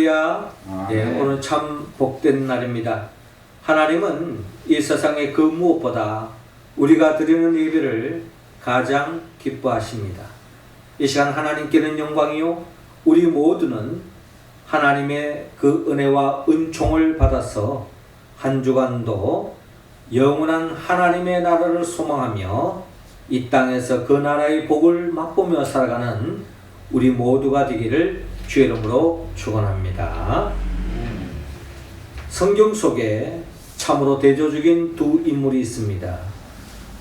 할렐루야. 네, 오늘 참 복된 날입니다. 하나님은 이 세상의 그 무엇보다 우리가 드리는 예배를 가장 기뻐하십니다. 이 시간 하나님께는 영광이요, 우리 모두는 하나님의 그 은혜와 은총을 받아서 한 주간도 영원한 하나님의 나라를 소망하며 이 땅에서 그 나라의 복을 맛보며 살아가는 우리 모두가 되기를 주의 이름으로 축원합니다. 성경 속에 참으로 대조적인 두 인물이 있습니다.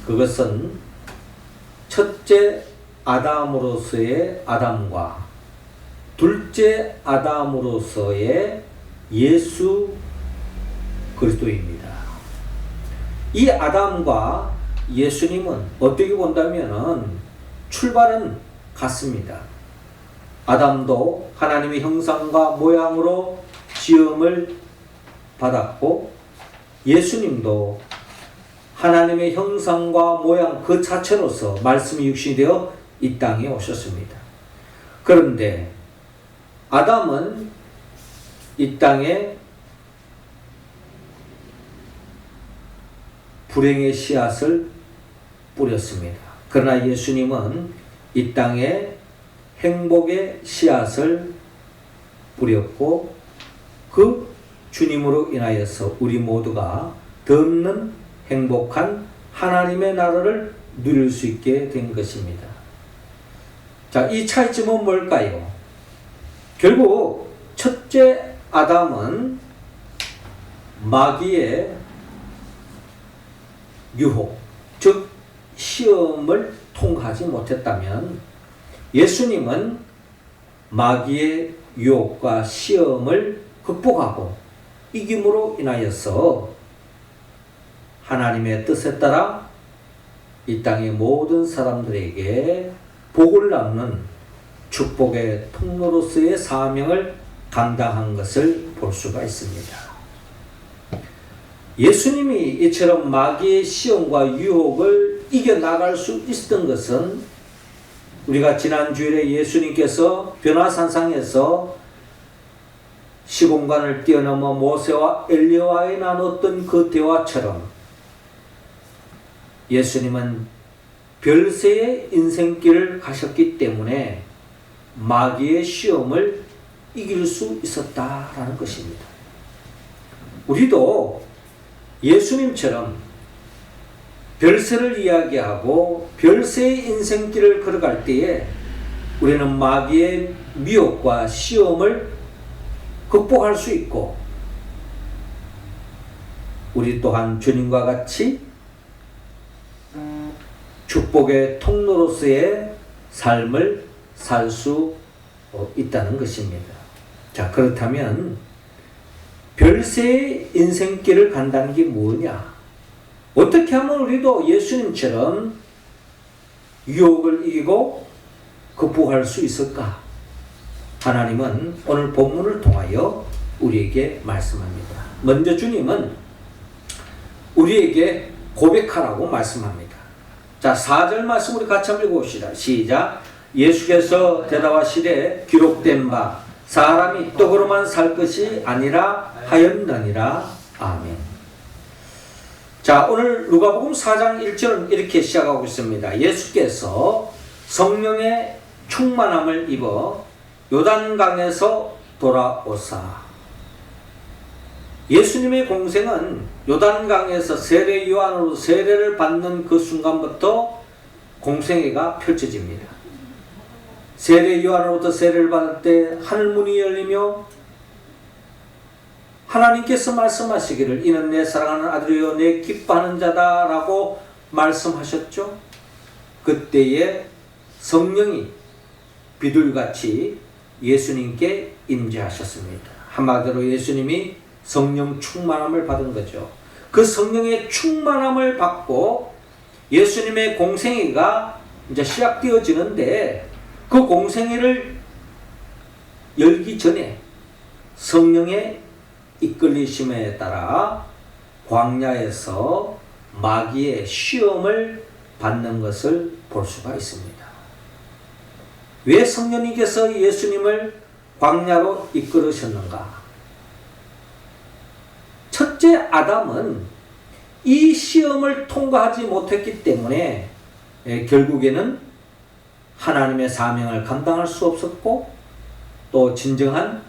그것은 첫째 아담으로서의 아담과 둘째 아담으로서의 예수 그리스도입니다. 이 아담과 예수님은 어떻게 본다면 출발은 같습니다. 아담도 하나님의 형상과 모양으로 지음을 받았고, 예수님도 하나님의 형상과 모양 그 자체로서 말씀이 육신이 되어 이 땅에 오셨습니다. 그런데 아담은 이 땅에 불행의 씨앗을 뿌렸습니다. 그러나 예수님은 이 땅에 행복의 씨앗을 뿌렸고, 그 주님으로 인하여서 우리 모두가 덧는 행복한 하나님의 나라를 누릴 수 있게 된 것입니다. 자, 이 차이점은 뭘까요? 결국 첫째 아담은 마귀의 유혹, 즉 시험을 통과하지 못했다면, 예수님은 마귀의 유혹과 시험을 극복하고 이김으로 인하여서 하나님의 뜻에 따라 이 땅의 모든 사람들에게 복을 낳는 축복의 통로로서의 사명을 감당한 것을 볼 수가 있습니다. 예수님이 이처럼 마귀의 시험과 유혹을 이겨나갈 수 있었던 것은 우리가 지난 주일에 예수님께서 변화산상에서 시공간을 뛰어넘어 모세와 엘리야와의 나눴던 그 대화처럼 예수님은 별세의 인생길을 가셨기 때문에 마귀의 시험을 이길 수 있었다라는 것입니다. 우리도 예수님처럼 별세를 이야기하고 별세의 인생길을 걸어갈 때에 우리는 마귀의 미혹과 시험을 극복할 수 있고, 우리 또한 주님과 같이 축복의 통로로서의 삶을 살 수 있다는 것입니다. 자, 그렇다면 별세의 인생길을 간다는 게 뭐냐? 어떻게 하면 우리도 예수님처럼 유혹을 이기고 극복할 수 있을까? 하나님은 오늘 본문을 통하여 우리에게 말씀합니다. 먼저 주님은 우리에게 고백하라고 말씀합니다. 자, 4절 말씀 우리 같이 한번 읽어봅시다. 시작. 예수께서 대답하시되 기록된 바 사람이 떡으로만 살 것이 아니라 하였느니라. 아멘. 자, 오늘 누가복음 4장 1절은 이렇게 시작하고 있습니다. 예수께서 성령의 충만함을 입어 요단강에서 돌아오사. 예수님의 공생은 요단강에서 세례 요한으로 세례를 받는 그 순간부터 공생애가 펼쳐집니다. 세례 요한으로부터 세례를 받을 때 하늘문이 열리며 하나님께서 말씀하시기를 이는 내 사랑하는 아들이요 내 기뻐하는 자다 라고 말씀하셨죠. 그때에 성령이 비둘같이 예수님께 임재하셨습니다. 한마디로 예수님이 성령 충만함을 받은 거죠. 그 성령의 충만함을 받고 예수님의 공생애가 이제 시작되어지는데, 그 공생애를 열기 전에 성령의 이끌리심에 따라 광야에서 마귀의 시험을 받는 것을 볼 수가 있습니다. 왜 성령님께서 예수님을 광야로 이끌으셨는가? 첫째 아담은 이 시험을 통과하지 못했기 때문에 결국에는 하나님의 사명을 감당할 수 없었고 또 진정한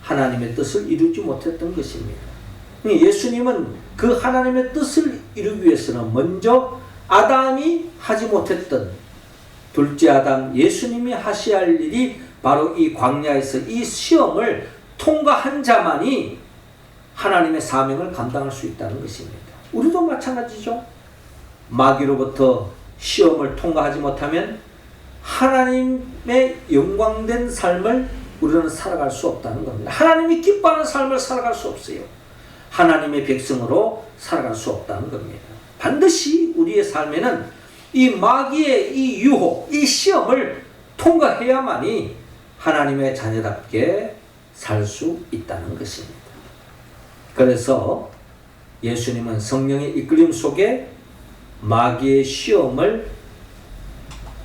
하나님의 뜻을 이루지 못했던 것입니다. 예수님은 그 하나님의 뜻을 이루기 위해서는 먼저 아담이 하지 못했던 둘째 아담 예수님이 하셔야 할 일이 바로 이 광야에서 이 시험을 통과한 자만이 하나님의 사명을 감당할 수 있다는 것입니다. 우리도 마찬가지죠. 마귀로부터 시험을 통과하지 못하면 하나님의 영광된 삶을 우리는 살아갈 수 없다는 겁니다. 하나님이 기뻐하는 삶을 살아갈 수 없어요. 하나님의 백성으로 살아갈 수 없다는 겁니다. 반드시 우리의 삶에는 이 마귀의 이 유혹, 이 시험을 통과해야만이 하나님의 자녀답게 살 수 있다는 것입니다. 그래서 예수님은 성령의 이끌림 속에 마귀의 시험을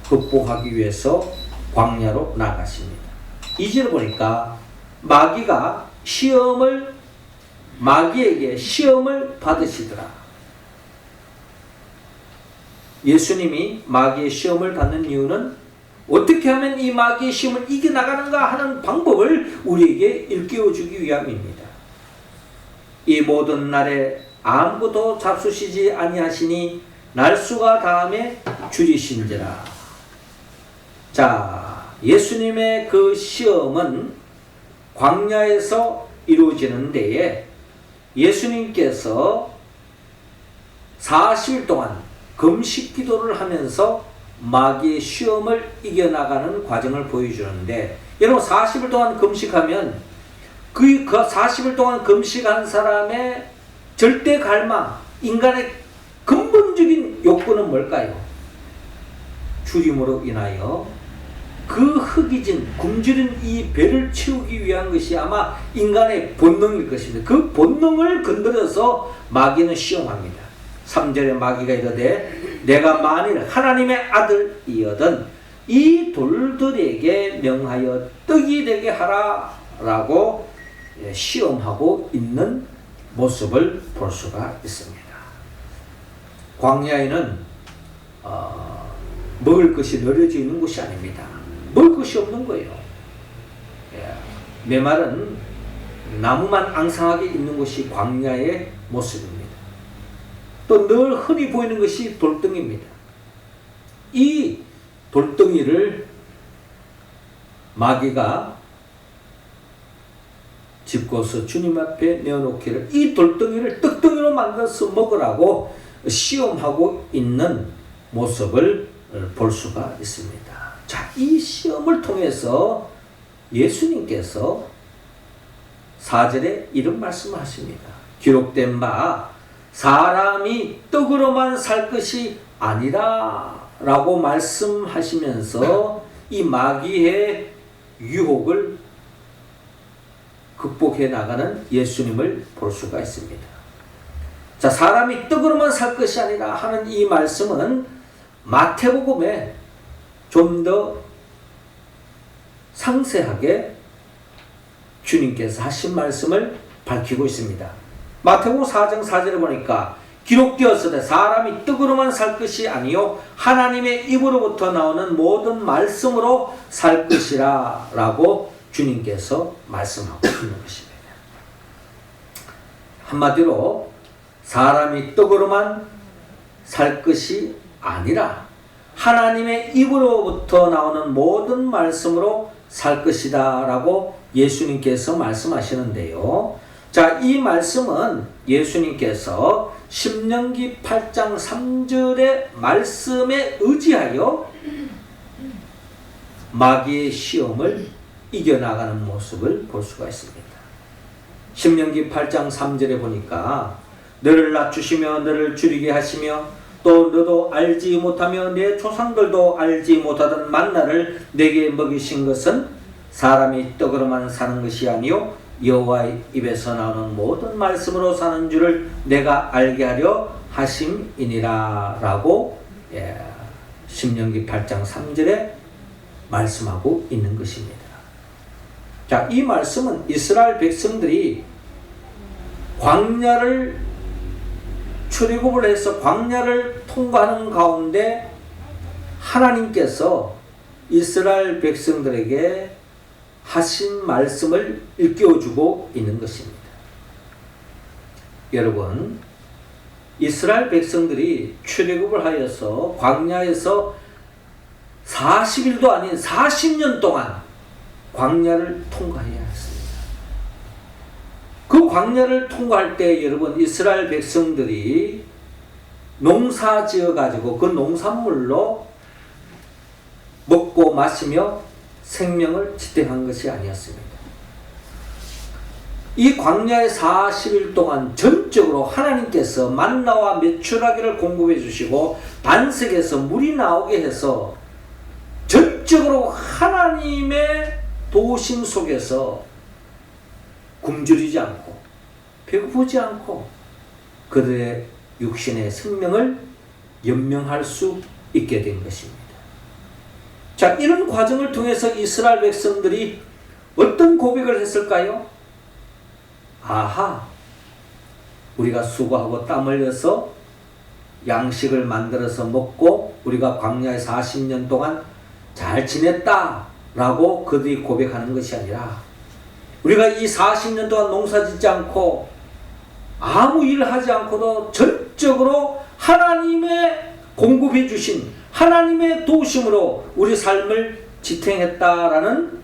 극복하기 위해서 광야로 나가십니다. 2절을 보니까 마귀에게 시험을 받으시더라. 예수님이 마귀의 시험을 받는 이유는 어떻게 하면 이 마귀의 시험을 이겨나가는가 하는 방법을 우리에게 일깨워주기 위함입니다. 이 모든 날에 아무것도 잡수시지 아니하시니 날수가 다함에 줄이신지라. 자, 예수님의 그 시험은 광야에서 이루어지는 데에 예수님께서 40일 동안 금식 기도를 하면서 마귀의 시험을 이겨나가는 과정을 보여주는데, 여러분 40일 동안 금식하면 그 40일 동안 금식한 사람의 절대 갈망, 인간의 근본적인 욕구는 뭘까요? 주림으로 인하여 그 흑이진 굶주린 이 배를 채우기 위한 것이 아마 인간의 본능일 것입니다. 그 본능을 건드려서 마귀는 시험합니다. 3절에 마귀가 이르되 내가 만일 하나님의 아들이거든 이 돌들에게 명하여 떡이 되게 하라 라고 시험하고 있는 모습을 볼 수가 있습니다. 광야에는 먹을 것이 늘어져 있는 곳이 아닙니다. 먹을 것이 없는 거예요. 메마른 나무만 앙상하게 있는 것이 광야의 모습입니다. 또 늘 흔히 보이는 것이 돌덩이입니다. 이 돌덩이를 마귀가 짚고서 주님 앞에 내어놓기를 이 돌덩이를 떡덩이로 만들어서 먹으라고 시험하고 있는 모습을 볼 수가 있습니다. 자, 이 시험을 통해서 예수님께서 4절에 이런 말씀을 하십니다. 기록된 바 사람이 떡으로만 살 것이 아니라 라고 말씀하시면서 이 마귀의 유혹을 극복해 나가는 예수님을 볼 수가 있습니다. 자, 사람이 떡으로만 살 것이 아니라 하는 이 말씀은 마태복음에 좀 더 상세하게 주님께서 하신 말씀을 밝히고 있습니다. 마태복음 4장 4절에 보니까 기록되었으되 사람이 떡으로만 살 것이 아니요 하나님의 입으로부터 나오는 모든 말씀으로 살 것이라 라고 주님께서 말씀하고 있는 것입니다. 한마디로 사람이 떡으로만 살 것이 아니라 하나님의 입으로부터 나오는 모든 말씀으로 살 것이다 라고 예수님께서 말씀하시는데요. 자, 이 말씀은 예수님께서 신명기 8장 3절의 말씀에 의지하여 마귀의 시험을 이겨나가는 모습을 볼 수가 있습니다. 신명기 8장 3절에 보니까 너를 낮추시며 너를 줄이게 하시며 또 너도 알지 못하며 내 조상들도 알지 못하던 만나를 내게 먹이신 것은 사람이 떡으로만 사는 것이 아니요 여호와의 입에서 나오는 모든 말씀으로 사는 줄을 내가 알게 하려 하심이니라 라고 신명기 8장 3절에 말씀하고 있는 것입니다. 자, 이 말씀은 이스라엘 백성들이 광야를 출애굽을 해서 광야를 통과하는 가운데 하나님께서 이스라엘 백성들에게 하신 말씀을 일깨워주고 있는 것입니다. 여러분, 이스라엘 백성들이 출애굽을 하여서 광야에서 40일도 아닌 40년 동안 광야를 통과해야 했습니다. 그 광야를 통과할 때 여러분, 이스라엘 백성들이 농사 지어 가지고 그 농산물로 먹고 마시며 생명을 지탱한 것이 아니었습니다. 이 광야의 40일 동안 전적으로 하나님께서 만나와 메추라기를 공급해 주시고 반석에서 물이 나오게 해서 전적으로 하나님의 도우심 속에서 굶주리지 않고 배고프지 않고 그들의 육신의 생명을 연명할 수 있게 된 것입니다. 자, 이런 과정을 통해서 이스라엘 백성들이 어떤 고백을 했을까요? 아하, 우리가 수고하고 땀 흘려서 양식을 만들어서 먹고 우리가 광야에 40년 동안 잘 지냈다 라고 그들이 고백하는 것이 아니라 우리가 이 40년 동안 농사 짓지 않고 아무 일을 하지 않고도 전적으로 하나님의 공급해 주신 하나님의 도우심으로 우리 삶을 지탱했다라는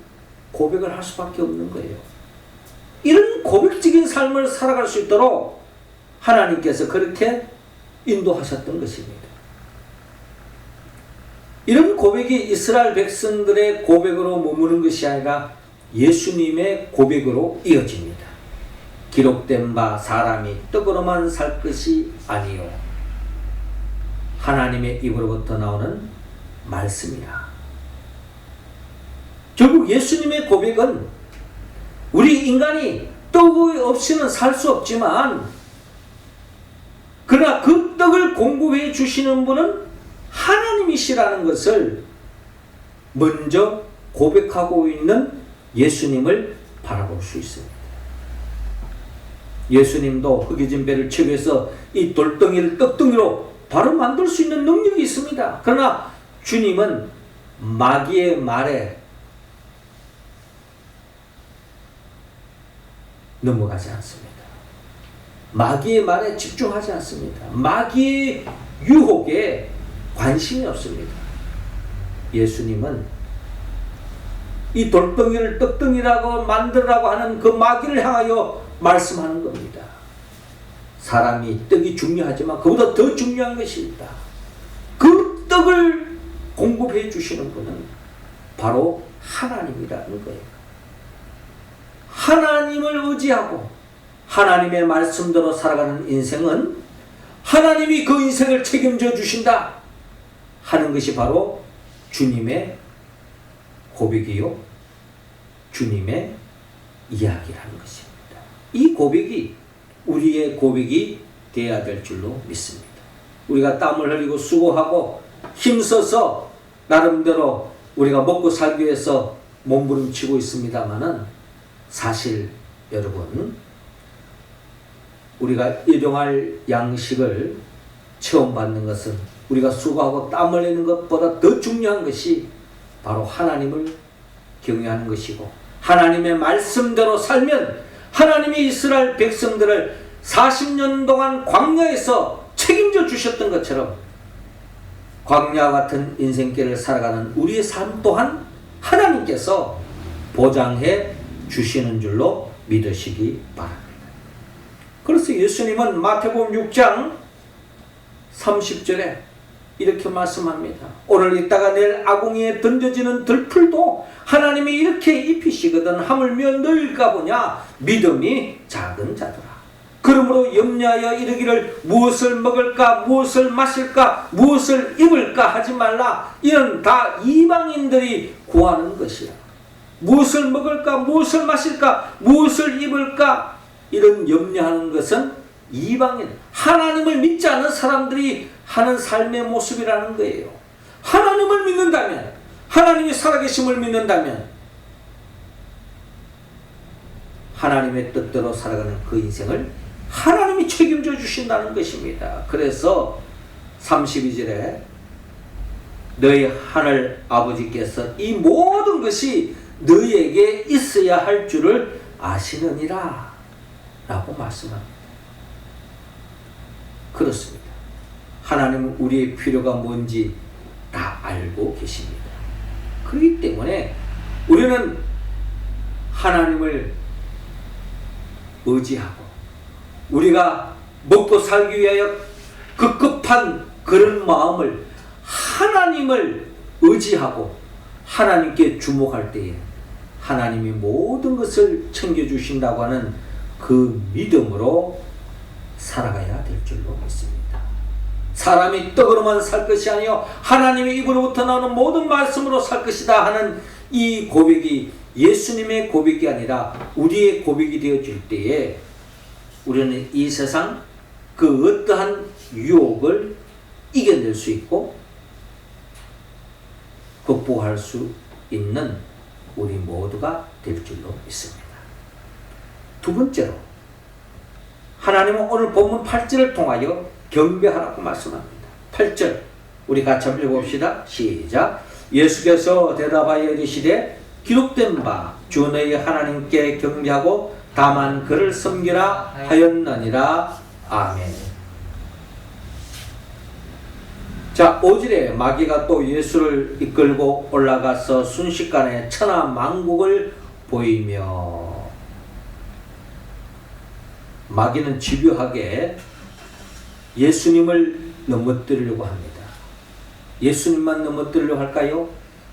고백을 할 수밖에 없는 거예요. 이런 고백적인 삶을 살아갈 수 있도록 하나님께서 그렇게 인도하셨던 것입니다. 이런 고백이 이스라엘 백성들의 고백으로 머무는 것이 아니라 예수님의 고백으로 이어집니다. 기록된 바 사람이 떡으로만 살 것이 아니요 하나님의 입으로부터 나오는 말씀이라. 결국 예수님의 고백은 우리 인간이 떡 없이는 살 수 없지만 그러나 그 떡을 공급해 주시는 분은 하나님이시라는 것을 먼저 고백하고 있는 예수님을 바라볼 수 있습니다. 예수님도 흙이진 배를 채워서 이 돌덩이를 떡덩이로 바로 만들 수 있는 능력이 있습니다. 그러나 주님은 마귀의 말에 넘어가지 않습니다. 마귀의 말에 집중하지 않습니다. 마귀의 유혹에 관심이 없습니다. 예수님은 이 돌덩이를 떡덩이라고 만들라고 하는 그 마귀를 향하여 말씀하는 겁니다. 사람이 떡이 중요하지만 그보다 더 중요한 것이 있다. 그 떡을 공급해 주시는 분은 바로 하나님이라는 거예요. 하나님을 의지하고 하나님의 말씀대로 살아가는 인생은 하나님이 그 인생을 책임져 주신다 하는 것이 바로 주님의 고백이요 주님의 이야기라는 것입니다. 이 고백이 우리의 고백이 되어야 될 줄로 믿습니다. 우리가 땀을 흘리고 수고하고 힘써서 나름대로 우리가 먹고 살기 위해서 몸부림치고 있습니다마는 사실 여러분 우리가 일용할 양식을 체험받는 것은 우리가 수고하고 땀 흘리는 것보다 더 중요한 것이 바로 하나님을 경외하는 것이고 하나님의 말씀대로 살면 하나님이 이스라엘 백성들을 40년 동안 광야에서 책임져 주셨던 것처럼 광야와 같은 인생길을 살아가는 우리의 삶 또한 하나님께서 보장해 주시는 줄로 믿으시기 바랍니다. 그래서 예수님은 마태복음 6장 30절에 이렇게 말씀합니다. 오늘 있다가 내일 아궁이에 던져지는 들풀도 하나님이 이렇게 입히시거든 하물며 너희가 보냐 믿음이 작은 자들아. 그러므로 염려하여 이르기를 무엇을 먹을까 무엇을 마실까 무엇을 입을까 하지 말라. 이는 다 이방인들이 구하는 것이라. 무엇을 먹을까 무엇을 마실까 무엇을 입을까 이런 염려하는 것은 이방인 하나님을 믿지 않는 사람들이 하는 삶의 모습이라는 거예요. 하나님을 믿는다면 하나님이 살아계심을 믿는다면 하나님의 뜻대로 살아가는 그 인생을 하나님이 책임져 주신다는 것입니다. 그래서 32절에 너희 하늘 아버지께서 이 모든 것이 너희에게 있어야 할 줄을 아시느니라 라고 말씀합니다. 그렇습니다. 하나님은 우리의 필요가 뭔지 다 알고 계십니다. 그렇기 때문에 우리는 하나님을 의지하고 우리가 먹고 살기 위하여 급급한 그런 마음을 하나님을 의지하고 하나님께 주목할 때에 하나님이 모든 것을 챙겨주신다고 하는 그 믿음으로 살아가야 될 줄로 믿습니다. 사람이 떡으로만 살 것이 아니요 하나님의 입으로부터 나오는 모든 말씀으로 살 것이다 하는 이 고백이 예수님의 고백이 아니라 우리의 고백이 되어질 때에 우리는 이 세상 그 어떠한 유혹을 이겨낼 수 있고 극복할 수 있는 우리 모두가 될 줄로 믿습니다. 두 번째로 하나님은 오늘 본문 8절을 통하여 경배하라고 말씀합니다. 8절 우리 같이 한번 읽어봅시다. 시작. 예수께서 대답하여 이르시되 기록된 바 주 너희 하나님께 경배하고 다만 그를 섬기라 하였느니라. 아멘. 자, 5절에 마귀가 또 예수를 이끌고 올라가서 순식간에 천하 만국을 보이며, 마귀는 집요하게 예수님을 넘어뜨리려고 합니다. 예수님만 넘어뜨리려고 할까요?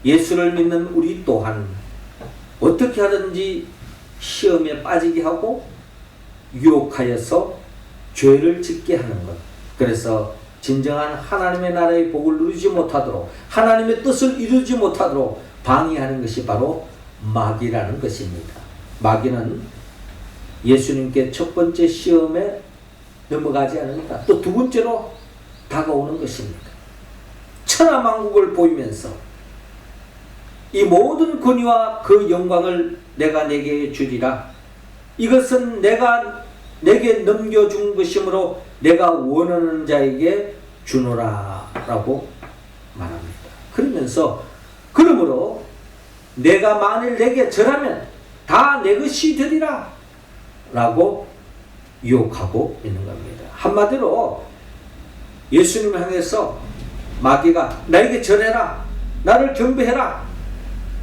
예수를 믿는 우리 또한 어떻게 하든지 시험에 빠지게 하고 유혹하여서 죄를 짓게 하는 것. 그래서 진정한 하나님의 나라의 복을 누리지 못하도록, 하나님의 뜻을 이루지 못하도록 방해하는 것이 바로 마귀라는 것입니다. 마귀는 예수님께 첫 번째 시험에 넘어가지 않으니까 또 두 번째로 다가오는 것입니다. 천하만국을 보이면서 이 모든 권위와 그 영광을 내가 내게 주리라. 이것은 내가 내게 넘겨준 것이므로 내가 원하는 자에게 주노라 라고 말합니다. 그러면서 그러므로 내가 만일 내게 절하면 다 내 것이 되리라 라고 유혹하고 있는 겁니다. 한마디로 예수님을 향해서 마귀가 나에게 절해라, 나를 경배해라,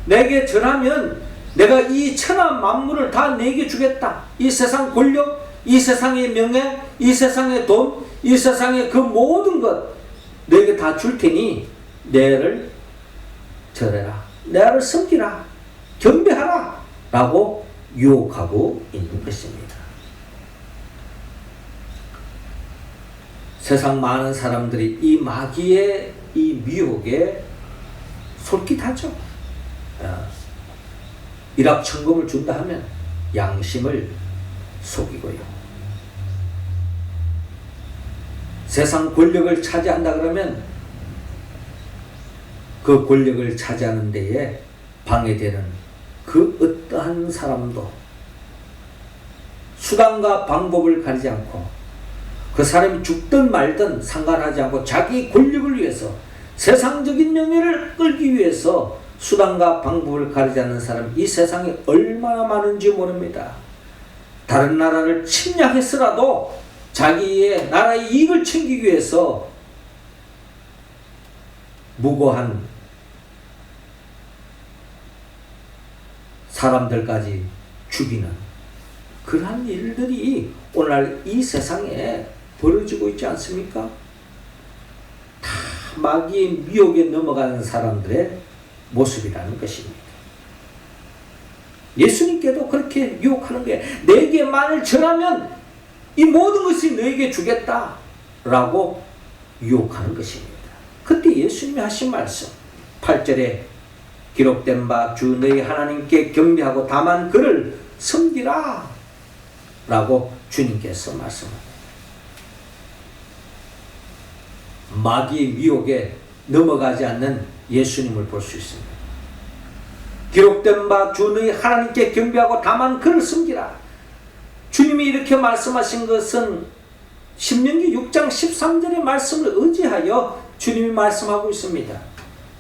내게 절하면 내가 이 천하 만물을 다 내게 주겠다. 이 세상 권력, 이 세상의 명예, 이 세상의 돈, 이 세상의 그 모든 것 너에게 다 줄 테니 내를 절해라, 나를 섬기라, 경배하라 라고 유혹하고 있는 것입니다. 세상 많은 사람들이 이 마귀의 이 미혹에 솔깃하죠. 일확천금을 준다 하면 양심을 속이고요. 세상 권력을 차지한다 그러면 그 권력을 차지하는 데에 방해되는 그 어떠한 사람도 수단과 방법을 가리지 않고 그 사람이 죽든 말든 상관하지 않고 자기 권력을 위해서, 세상적인 명예를 끌기 위해서 수단과 방법을 가리지 않는 사람, 이 세상에 얼마나 많은지 모릅니다. 다른 나라를 침략했으라도 자기의 나라의 이익을 챙기기 위해서 무고한 사람들까지 죽이는 그러한 일들이 오늘날 이 세상에 벌어지고 있지 않습니까? 다 마귀의 미혹에 넘어가는 사람들의 모습이라는 것입니다. 예수님께도 그렇게 유혹하는 거예요. 내게 만일 절하면 이 모든 것이 너에게 주겠다 라고 유혹하는 것입니다. 그때 예수님이 하신 말씀 8절에 기록된 바 주 너희 하나님께 경배하고 다만 그를 섬기라 라고 주님께서 말씀합니다. 마귀의 미혹에 넘어가지 않는 예수님을 볼 수 있습니다. 기록된 바 주 너희 하나님께 경배하고 다만 그를 섬기라. 주님이 이렇게 말씀하신 것은 신명기 6장 13절의 말씀을 의지하여 주님이 말씀하고 있습니다.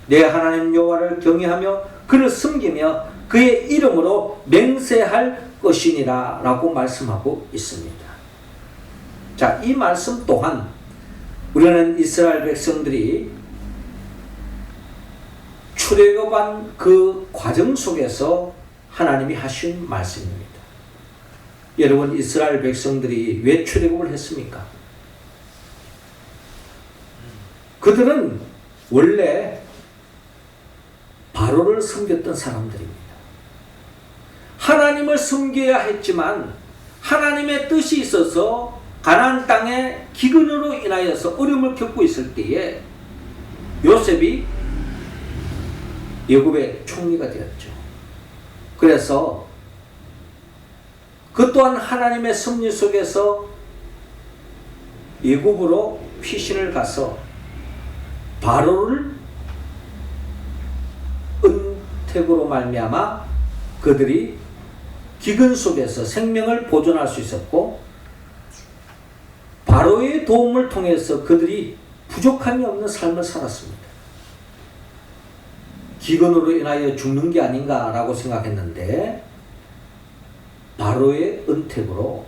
내 하나님 여호와를 경외하며 그를 섬기며 그의 이름으로 맹세할 것이니라 라고 말씀하고 있습니다. 자, 이 말씀 또한 우리는 이스라엘 백성들이 출애굽한 그 과정 속에서 하나님이 하신 말씀입니다. 여러분, 이스라엘 백성들이 왜 출애굽을 했습니까? 그들은 원래 바로를 섬겼던 사람들입니다. 하나님을 섬겨야 했지만 하나님의 뜻이 있어서 가나안 땅에 기근으로 인하여서 어려움을 겪고 있을 때에 요셉이 애굽의 총리가 되었죠. 그래서 그 또한 하나님의 섭리 속에서 애굽으로 피신을 가서 바로를 은택으로 말미암아 그들이 기근 속에서 생명을 보존할 수 있었고, 바로의 도움을 통해서 그들이 부족함이 없는 삶을 살았습니다. 기근으로 인하여 죽는 게 아닌가라고 생각했는데 바로의 은택으로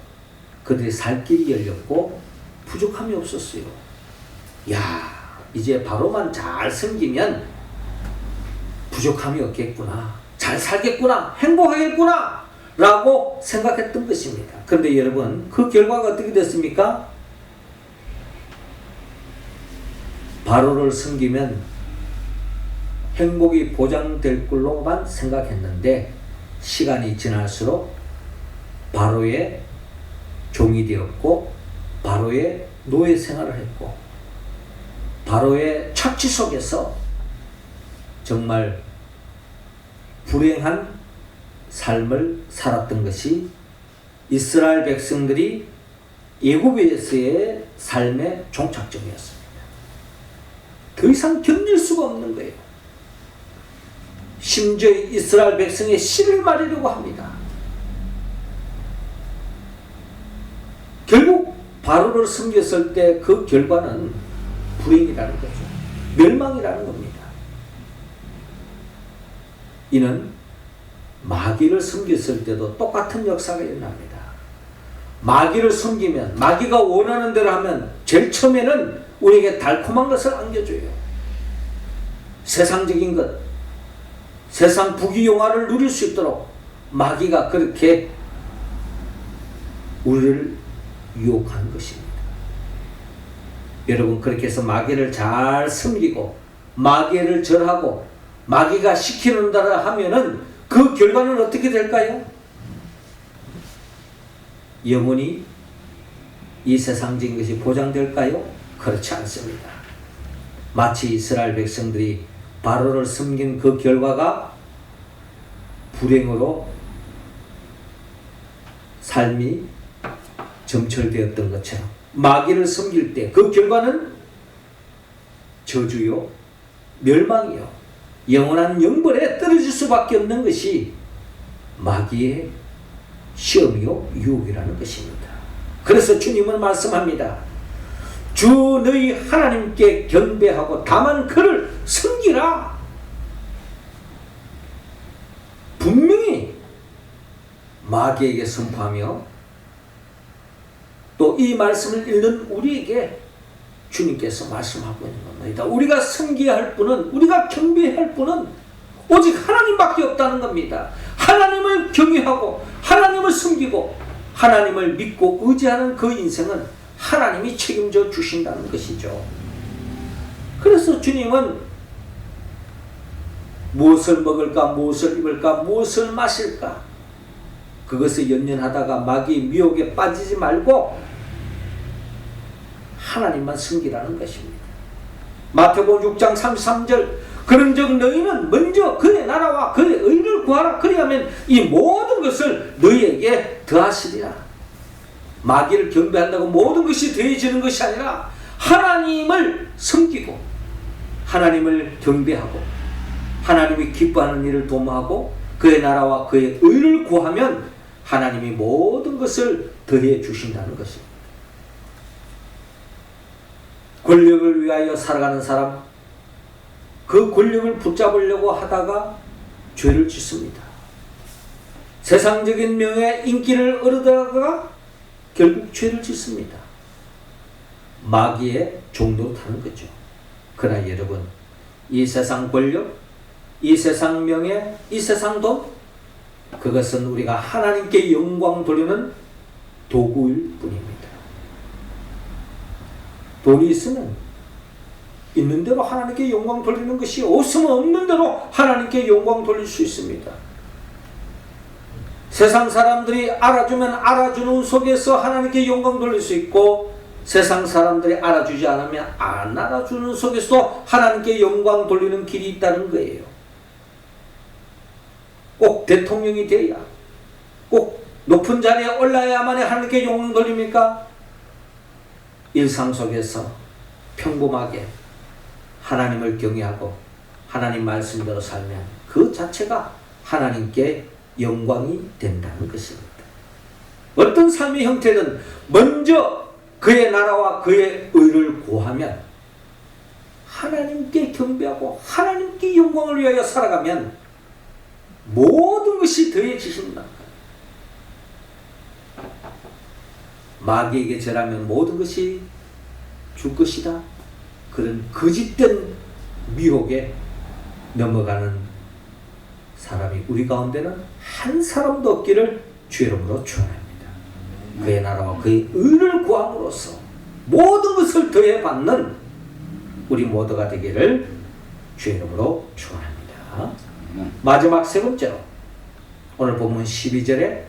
그들이 살 길이 열렸고 부족함이 없었어요. 야, 이제 바로만 잘 섬기면 부족함이 없겠구나, 잘 살겠구나, 행복하겠구나 라고 생각했던 것입니다. 그런데 여러분, 그 결과가 어떻게 됐습니까? 바로를 섬기면 행복이 보장될 걸로만 생각했는데 시간이 지날수록 바로의 종이 되었고 바로의 노예 생활을 했고 바로의 착취 속에서 정말 불행한 삶을 살았던 것이 이스라엘 백성들이 애굽에서의 삶의 종착점이었습니다. 더 이상 견딜 수가 없는 거예요. 심지어 이스라엘 백성의 씨를 말리려고 합니다. 결국 바로를 섬겼을 때 그 결과는 불행이라는 거죠. 멸망이라는 겁니다. 이는 마귀를 섬겼을 때도 똑같은 역사가 일어납니다. 마귀를 섬기면, 마귀가 원하는 대로 하면 제일 처음에는 우리에게 달콤한 것을 안겨줘요. 세상적인 것, 세상 부귀영화를 누릴 수 있도록 마귀가 그렇게 우리를 유혹하는 것입니다. 여러분, 그렇게 해서 마귀를 잘 섬기고 마귀를 절하고 마귀가 시키는 대로 하면은 그 결과는 어떻게 될까요? 영원히 이 세상적인 것이 보장될까요? 그렇지 않습니다. 마치 이스라엘 백성들이 바로를 섬긴 그 결과가 불행으로 삶이 점철되었던 것처럼 마귀를 섬길 때 그 결과는 저주요, 멸망이요, 영원한 영벌에 떨어질 수밖에 없는 것이 마귀의 시험이요 유혹이라는 것입니다. 그래서 주님은 말씀합니다. 주 너희 하나님께 경배하고 다만 그를 섬기라. 분명히 마귀에게 선포하며 또 이 말씀을 읽는 우리에게 주님께서 말씀하고 있는 겁니다. 우리가 섬겨야 할 분은, 우리가 경배해야 할 분은 오직 하나님밖에 없다는 겁니다. 하나님을 경외하고 하나님을 섬기고 하나님을 믿고 의지하는 그 인생은 하나님이 책임져 주신다는 것이죠. 그래서 주님은 무엇을 먹을까, 무엇을 입을까, 무엇을 마실까, 그것을 연연하다가 마귀의 미혹에 빠지지 말고 하나님만 섬기라는 것입니다. 마태복음 6장 33절, 그런즉 너희는 먼저 그의 나라와 그의 의를 구하라. 그리하면 이 모든 것을 너희에게 더하시리라. 마귀를 경배한다고 모든 것이 더해지는 것이 아니라 하나님을 섬기고 하나님을 경배하고 하나님이 기뻐하는 일을 도모하고 그의 나라와 그의 의를 구하면 하나님이 모든 것을 더해 주신다는 것입니다. 권력을 위하여 살아가는 사람, 그 권력을 붙잡으려고 하다가 죄를 짓습니다. 세상적인 명예, 인기를 얻어다가 결국 죄를 짓습니다. 마귀의 종로로 타는 거죠. 그러나 여러분, 이 세상 권력, 이 세상 명예, 이 세상 돈, 그것은 우리가 하나님께 영광 돌리는 도구일 뿐입니다. 돈이 있으면 있는 대로 하나님께 영광 돌리는 것이, 없으면 없는 대로 하나님께 영광 돌릴 수 있습니다. 세상 사람들이 알아주면 알아주는 속에서 하나님께 영광 돌릴 수 있고, 세상 사람들이 알아주지 않으면 안 알아주는 속에서 하나님께 영광 돌리는 길이 있다는 거예요. 꼭 대통령이 돼야, 꼭 높은 자리에 올라야만 하나님께 영광 돌립니까? 일상 속에서 평범하게 하나님을 경외하고 하나님 말씀대로 살면 그 자체가 하나님께 영광이 된다는 것입니다. 어떤 삶의 형태든 먼저 그의 나라와 그의 의를 구하면, 하나님께 경배하고 하나님께 영광을 위하여 살아가면 모든 것이 더해지신다. 마귀에게 절하면 모든 것이 줄 것이다. 그런 거짓된 미혹에 넘어가는 사람이 우리 가운데는 한 사람도 없기를 주의 이름으로 축원합니다. 그의 나라와 그의 의를 구함으로써 모든 것을 더해받는 우리 모두가 되기를 주의 이름으로 축원합니다. 마지막 세 번째로, 오늘 본문 12절에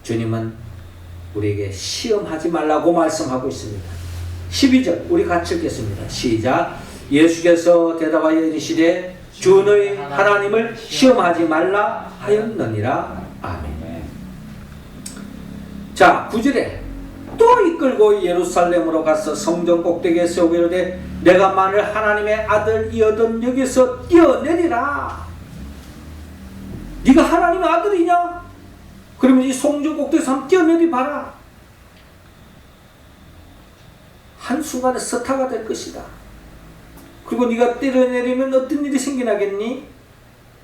주님은 우리에게 시험하지 말라고 말씀하고 있습니다. 12절 우리 같이 읽겠습니다. 시작. 예수께서 대답하여 이르시되 주 너희 하나님을 시험하지 말라 하였느니라. 아멘. 자, 9절에 또 이끌고 예루살렘으로 가서 성전 꼭대기에 세우고 이르되 내가 만일 하나님의 아들이어든 여기서 뛰어내리라. 네가 하나님의 아들이냐? 그러면 이 성전 꼭대기에서 한번 뛰어내리 봐라. 한순간에 스타가 될 것이다. 그리고 네가 뛰어내리면 어떤 일이 생기나겠니?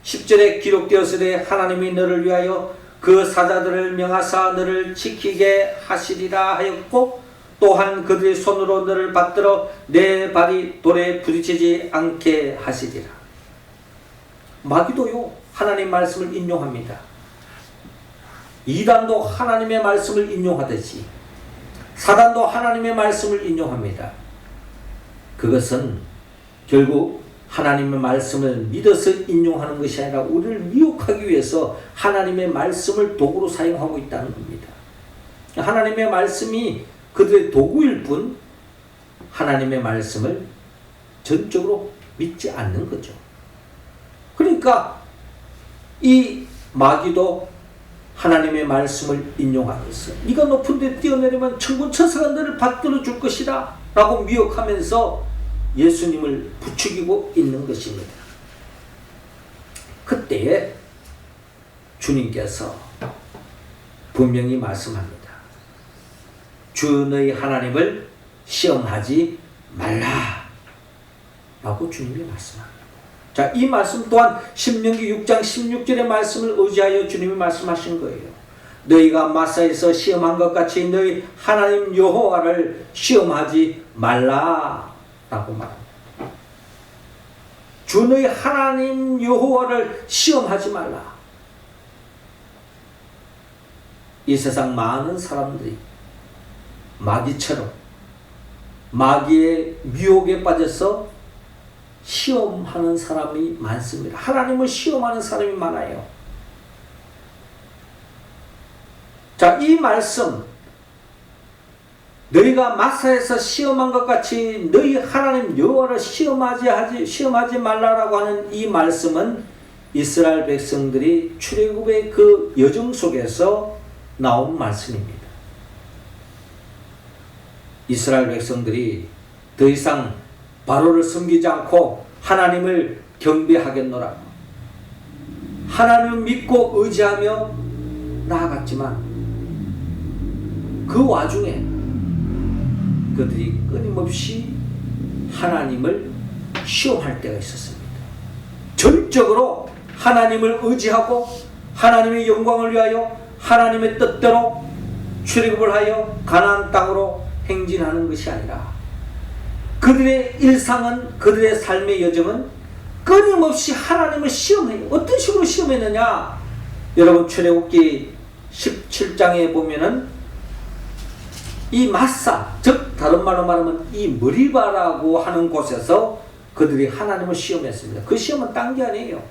10절에 기록되었으되 하나님이 너를 위하여 그 사자들을 명하사 너를 지키게 하시리라 하였고, 또한 그들의 손으로 너를 받들어 내 발이 돌에 부딪히지 않게 하시리라. 마귀도요 하나님 말씀을 인용합니다. 이단도 하나님의 말씀을 인용하듯이 사단도 하나님의 말씀을 인용합니다. 그것은 결국 하나님의 말씀을 믿어서 인용하는 것이 아니라 우리를 미혹하기 위해서 하나님의 말씀을 도구로 사용하고 있다는 겁니다. 하나님의 말씀이 그들의 도구일 뿐 하나님의 말씀을 전적으로 믿지 않는 거죠. 그러니까 이 마귀도 하나님의 말씀을 인용하면서 네가 높은 데 뛰어내리면 천군 천사가 너를 받들어 줄 것이다 라고 미혹하면서 예수님을 부추기고 있는 것입니다. 그때에 주님께서 분명히 말씀합니다. 주 너희 하나님을 시험하지 말라 라고 주님이 말씀합니다. 자, 이 말씀 또한 신명기 6장 16절의 말씀을 의지하여 주님이 말씀하신 거예요. 너희가 마사에서 시험한 것 같이 너희 하나님 여호와를 시험하지 말라 라고 말합니다. 주 너희 하나님 여호와를 시험하지 말라. 이 세상 많은 사람들이 마귀처럼 마귀의 미혹에 빠져서 시험하는 사람이 많습니다. 하나님을 시험하는 사람이 많아요. 자, 이 말씀 너희가 마사에서 시험한 것 같이 너희 하나님 여호와를 시험하지 말라라고 하는 이 말씀은 이스라엘 백성들이 출애굽의 그 여정 속에서 나온 말씀입니다. 이스라엘 백성들이 더 이상 바로를 섬기지 않고 하나님을 경배하겠노라. 하나님을 믿고 의지하며 나아갔지만 그 와중에 그들이 끊임없이 하나님을 시험할 때가 있었습니다. 전적으로 하나님을 의지하고 하나님의 영광을 위하여 하나님의 뜻대로 출애굽을 하여 가나안 땅으로 행진하는 것이 아니라 그들의 일상은, 그들의 삶의 여정은 끊임없이 하나님을 시험해요. 어떤 식으로 시험했느냐? 여러분 출애굽기 17장에 보면은 이 마사, 즉 다른 말로 말하면 이 머리바라고 하는 곳에서 그들이 하나님을 시험했습니다. 그 시험은 딴 게 아니에요.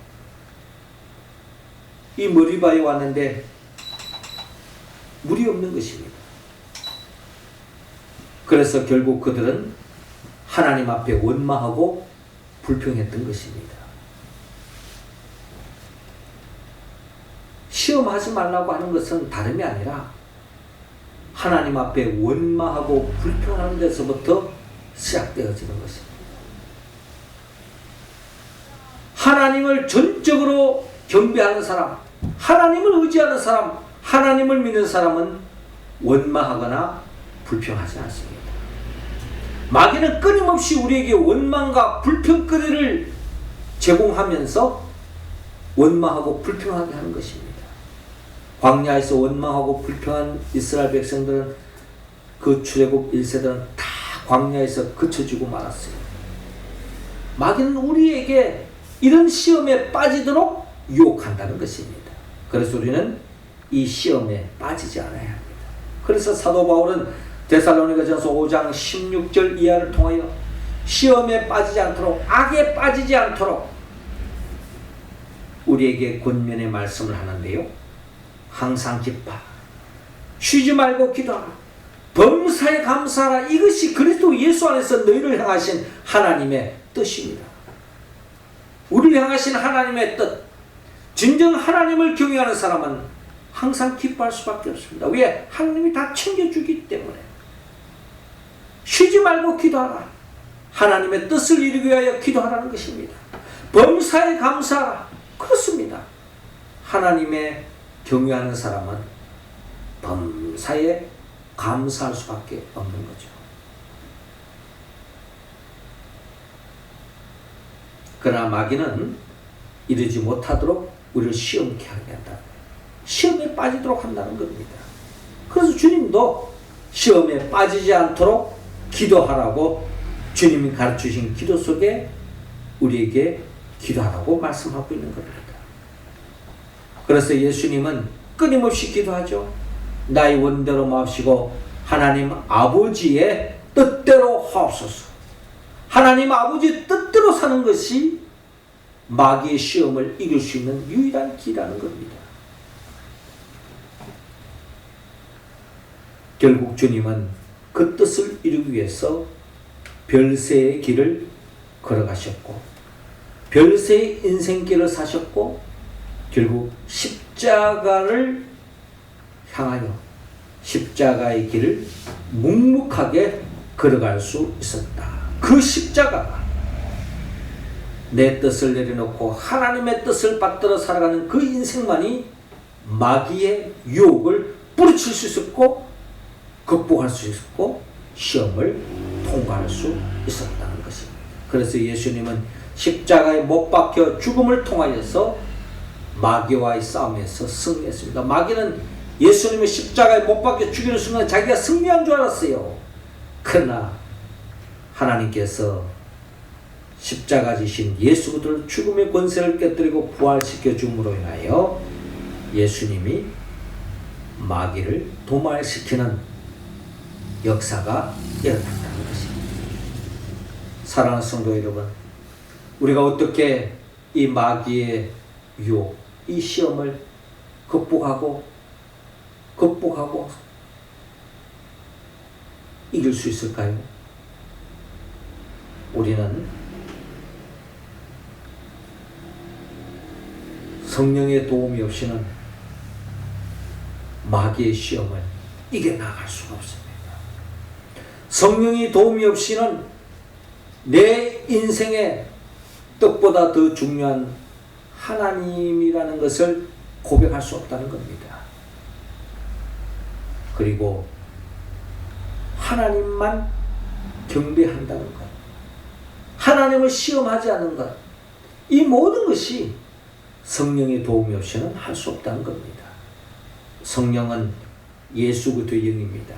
이 머리바에 왔는데 물이 없는 것입니다. 그래서 결국 그들은 하나님 앞에 원망하고 불평했던 것입니다. 시험하지 말라고 하는 것은 다름이 아니라 하나님 앞에 원망하고 불평하는 데서부터 시작되어지는 것입니다. 하나님을 전적으로 경배하는 사람, 하나님을 의지하는 사람, 하나님을 믿는 사람은 원망하거나 불평하지 않습니다. 마귀는 끊임없이 우리에게 원망과 불평거리를 제공하면서 원망하고 불평하게 하는 것입니다. 광야에서 원망하고 불평한 이스라엘 백성들은 그 출애굽 1세들은 다 광야에서 그쳐지고 말았어요. 마귀는 우리에게 이런 시험에 빠지도록 유혹한다는 것입니다. 그래서 우리는 이 시험에 빠지지 않아야 합니다. 그래서 사도 바울은 데살로니가전서 5장 16절 이하를 통하여 시험에 빠지지 않도록, 악에 빠지지 않도록 우리에게 권면의 말씀을 하는데요. 항상 기뻐 쉬지 말고 기도하라, 범사에 감사하라. 이것이 그리스도 예수 안에서 너희를 향하신 하나님의 뜻입니다. 우리를 향하신 하나님의 뜻, 진정 하나님을 경외하는 사람은 항상 기뻐할 수밖에 없습니다. 왜? 하나님이 다 챙겨주기 때문에. 쉬지 말고 기도하라. 하나님의 뜻을 이루기 위하여 기도하라는 것입니다. 범사에 감사하라. 그렇습니다. 하나님의 경외하는 사람은 범사에 감사할 수밖에 없는 거죠. 그러나 마귀는 이르지 못하도록 우리를 시험케 하게 한다. 시험에 빠지도록 한다는 겁니다. 그래서 주님도 시험에 빠지지 않도록 기도하라고 주님이 가르치신 기도 속에 우리에게 기도하라고 말씀하고 있는 겁니다. 그래서 예수님은 끊임없이 기도하죠. 나의 원대로 마옵시고 하나님 아버지의 뜻대로 하옵소서. 하나님 아버지의 뜻대로 사는 것이 마귀의 시험을 이길 수 있는 유일한 길이라는 겁니다. 결국 주님은 그 뜻을 이루기 위해서 별세의 길을 걸어가셨고 별세의 인생길을 사셨고 결국 십자가를 향하여 십자가의 길을 묵묵하게 걸어갈 수 있었다. 그 십자가가 내 뜻을 내려놓고 하나님의 뜻을 받들어 살아가는 그 인생만이 마귀의 유혹을 뿌리칠 수 있었고 극복할 수 있었고 시험을 통과할 수 있었다는 것입니다. 그래서 예수님은 십자가에 못 박혀 죽음을 통하여서 마귀와의 싸움에서 승리했습니다. 마귀는 예수님의 십자가에 못 박혀 죽이는 순간 자기가 승리한 줄 알았어요. 그러나 하나님께서 십자가 지신 예수 그리스도를 죽음의 권세를 깨뜨리고 부활시켜 줌으로 인하여 예수님이 마귀를 도말시키는 역사가 일어났다는 것입니다. 사랑하는 성도 여러분, 우리가 어떻게 이 마귀의 유혹, 이 시험을 극복하고 이길 수 있을까요? 우리는 성령의 도움이 없이는 마귀의 시험을 이겨나갈 수가 없습니다. 성령의 도움이 없이는 내 인생의 뜻보다 더 중요한 하나님이라는 것을 고백할 수 없다는 겁니다. 그리고 하나님만 경배한다는 것, 하나님을 시험하지 않는 것, 이 모든 것이 성령의 도움이 없이는 할 수 없다는 겁니다. 성령은 예수 그리스도의 영입니다.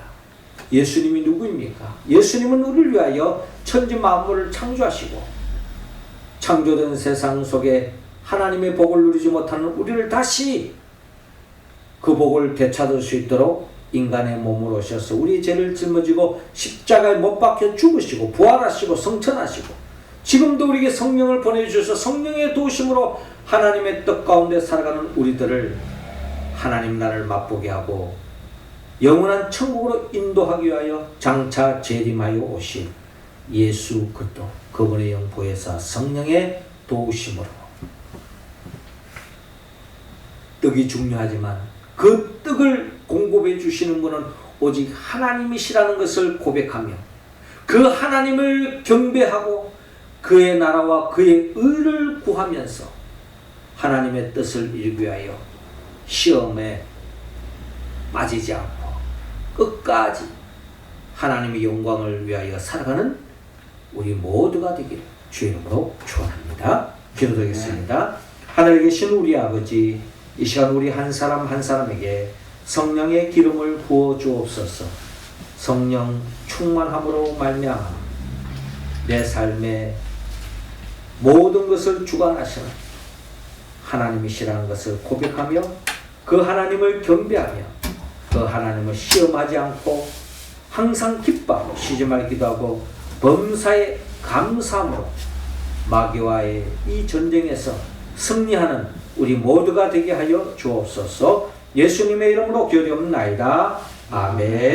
예수님이 누구입니까? 예수님은 우리를 위하여 천지 만물을 창조하시고 창조된 세상 속에 하나님의 복을 누리지 못하는 우리를 다시 그 복을 되찾을 수 있도록 인간의 몸으로 오셔서 우리의 죄를 짊어지고 십자가에 못 박혀 죽으시고 부활하시고 성천하시고 지금도 우리에게 성령을 보내주셔서 성령의 도우심으로 하나님의 뜻 가운데 살아가는 우리들을 하나님 나라를 맛보게 하고 영원한 천국으로 인도하기 위하여 장차 재림하여 오신 예수 그리스도 그분의 영 보혜사 성령의 도우심으로 떡이 중요하지만 그 떡을 공급해 주시는 분은 오직 하나님이시라는 것을 고백하며 그 하나님을 경배하고 그의 나라와 그의 의를 구하면서 하나님의 뜻을 이루기 위하여 시험에 빠지지 않고 끝까지 하나님의 영광을 위하여 살아가는 우리 모두가 되기를 주의 이름으로 축원합니다. 기도드리겠습니다. 하늘에 계신 우리 아버지, 이 시간 우리 한 사람 한 사람에게 성령의 기름을 부어 주옵소서. 성령 충만함으로 말미암아 내 삶에 모든 것을 주관하시는 하나님이시라는 것을 고백하며 그 하나님을 경배하며 그 하나님을 시험하지 않고 항상 기뻐하고 쉬지 말고 기도하고 범사에 감사함으로 마귀와의 이 전쟁에서 승리하는 우리 모두가 되게 하여 주옵소서. 예수님의 이름으로 기도드리옵나이다. 아멘.